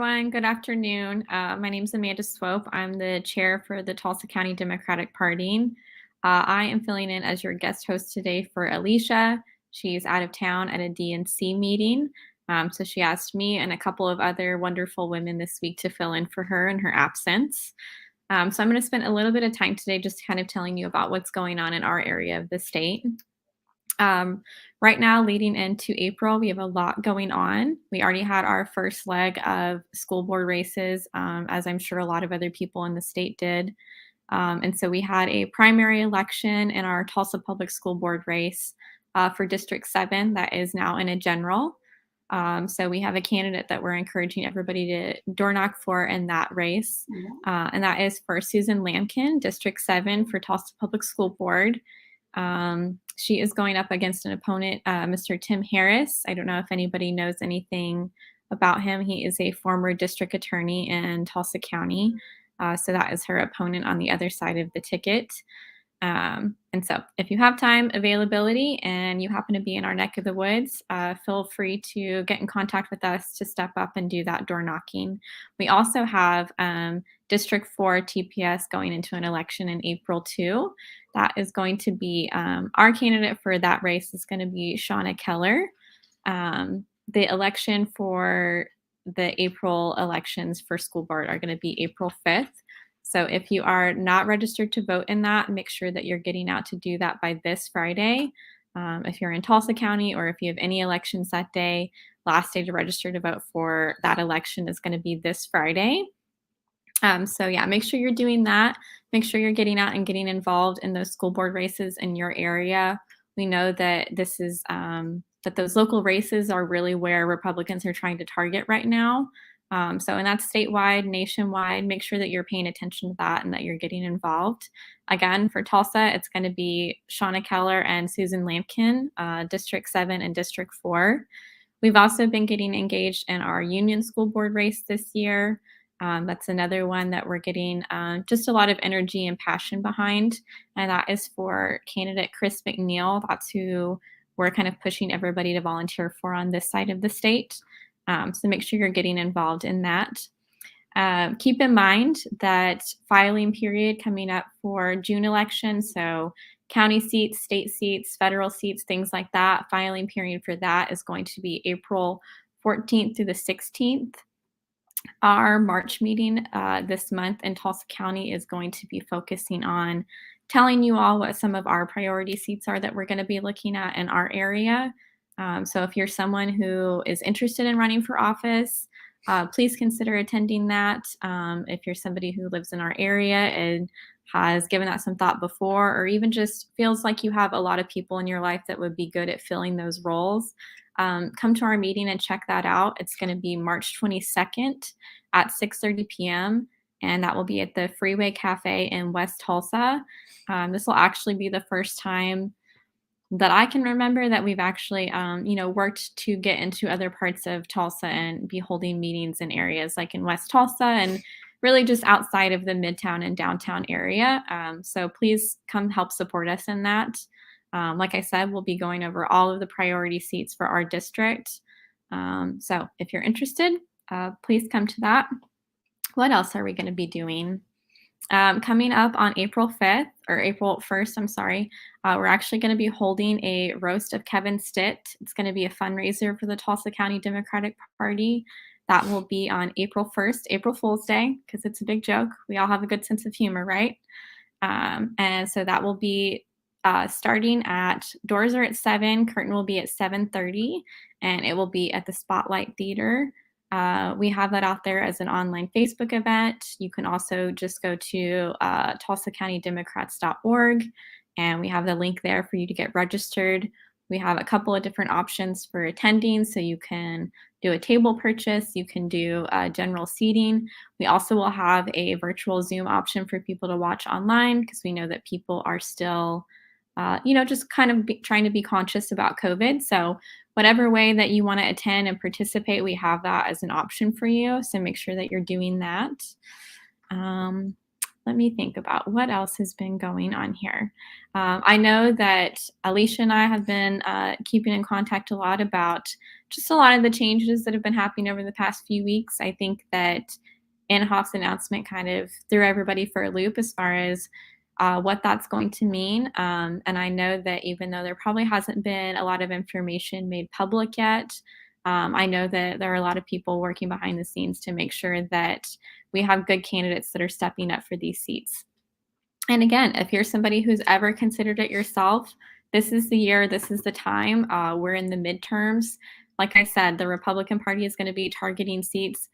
everyone. Good afternoon. My name is Amanda Swope. I'm the chair for the Tulsa County Democratic Party. I am filling in as your guest host today for Alicia. She's out of town at a DNC meeting. So she asked me and a couple of other wonderful women this week to fill in for her in her absence. So I'm going to spend a little bit of time today just kind of telling you about what's going on in our area of the state. Um, right now, leading into April, we have a lot going on. We already had our first leg of school board races, as I'm sure a lot of other people in the state did. And so we had a primary election in our Tulsa Public School Board race for District 7 that is now in a general. So we have a candidate that we're encouraging everybody to door knock for in that race. And that is for Susan Lampkin, District 7 for Tulsa Public School Board. She is going up against an opponent, Mr. Tim Harris. I don't know if anybody knows anything about him. He is a former district attorney in Tulsa County. So that is her opponent on the other side of the ticket. And so if you have time, availability, and you happen to be in our neck of the woods, feel free to get in contact with us to step up and do that door knocking. We also have District 4 TPS going into an election in April too. That is going to be our candidate for that race is going to be Shauna Keller. The election for the April elections for school board are going to be April 5th. So if you are not registered to vote in that, make sure that you're getting out to do that by this Friday. If you're in Tulsa County or if you have any elections that day, last day to register to vote for that election is going to be this Friday. So yeah, make sure you're doing that. Make sure you're getting out and getting involved in those school board races in your area. We know that this is that those local races are really where Republicans are trying to target right now. And that's statewide, nationwide. Make sure that you're paying attention to that and that you're getting involved. Again, for Tulsa, it's going to be Shauna Keller and Susan Lampkin, District 7 and District 4. We've also been getting engaged in our Union School Board race this year. That's another one that we're getting just a lot of energy and passion behind. And that is for candidate Chris McNeil. That's who we're kind of pushing everybody to volunteer for on this side of the state. So make sure you're getting involved in that. Keep in mind that filing period coming up for June elections, so county seats, state seats, federal seats, things like that, filing period for that is going to be April 14th through the 16th. Our March meeting this month in Tulsa County is going to be focusing on telling you all what some of our priority seats are that we're going to be looking at in our area. So if you're someone who is interested in running for office, please consider attending that. If you're somebody who lives in our area and has given that some thought before, or even just feels like you have a lot of people in your life that would be good at filling those roles, come to our meeting and check that out. It's going to be March 22nd at 6:30 p.m. And that will be at the Freeway Cafe in West Tulsa. This will actually be the first time that I can remember that we've actually, worked to get into other parts of Tulsa and be holding meetings in areas like in West Tulsa and really just outside of the Midtown and downtown area. So please come help support us in that. Like I said, we'll be going over all of the priority seats for our district. So if you're interested, please come to that. What else are we going to be doing? Coming up on April 5th or April 1st, I'm sorry, we're actually going to be holding a roast of Kevin Stitt. It's going to be a fundraiser for the Tulsa County Democratic Party. That will be on April 1st, April Fool's Day, because it's a big joke. We all have a good sense of humor, right? And so that will be starting doors are at 7, curtain will be at 7:30, and it will be at the Spotlight Theater. We have that out there as an online Facebook event. You can also just go to tulsacountydemocrats.org, and we have the link there for you to get registered. We have a couple of different options for attending, so you can do a table purchase, you can do general seating. We also will have a virtual Zoom option for people to watch online because we know that people are still, just kind of trying to be conscious about COVID. So whatever way that you want to attend and participate, we have that as an option for you. So make sure that you're doing that. let me think about what else has been going on here. I know that Alicia and I have been keeping in contact a lot about just a lot of the changes that have been happening over the past few weeks. I think that Inhoff's announcement kind of threw everybody for a loop as far as what that's going to mean. And I know that even though there probably hasn't been a lot of information made public yet, I know that there are a lot of people working behind the scenes to make sure that we have good candidates that are stepping up for these seats. And again, if you're somebody who's ever considered it yourself, this is the year, this is the time. We're in the midterms. Like I said, the Republican Party is going to be targeting seats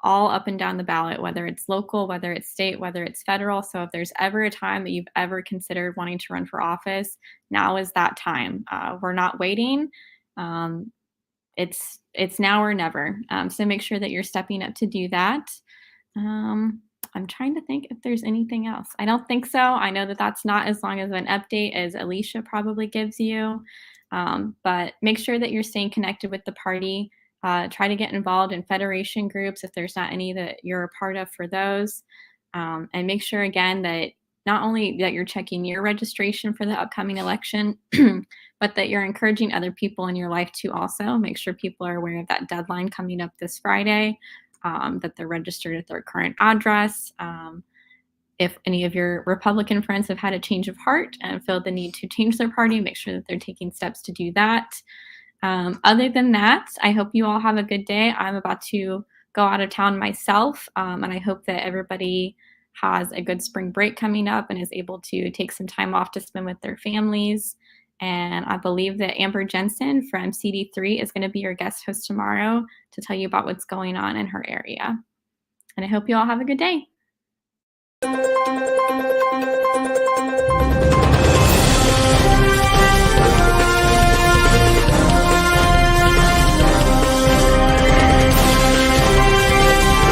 all up and down the ballot, whether it's local, whether it's state, whether it's federal. So if there's ever a time that you've ever considered wanting to run for office, now is that time. We're not waiting. Um, it's now or never. So make sure that you're stepping up to do that. Um, I'm trying to think if there's anything else. I don't think so. I know that that's not as long of an update as Alicia probably gives you. But make sure that you're staying connected with the party. Try to get involved in federation groups if there's not any that you're a part of for those. And make sure again that not only that you're checking your registration for the upcoming election, but that you're encouraging other people in your life to also make sure people are aware of that deadline coming up this Friday, that they're registered at their current address. If any of your Republican friends have had a change of heart and feel the need to change their party, make sure that they're taking steps to do that. Other than that, I hope you all have a good day. I'm about to go out of town myself, and I hope that everybody has a good spring break coming up and is able to take some time off to spend with their families. And I believe that Amber Jensen from CD3 is going to be your guest host tomorrow to tell you about what's going on in her area. And I hope you all have a good day.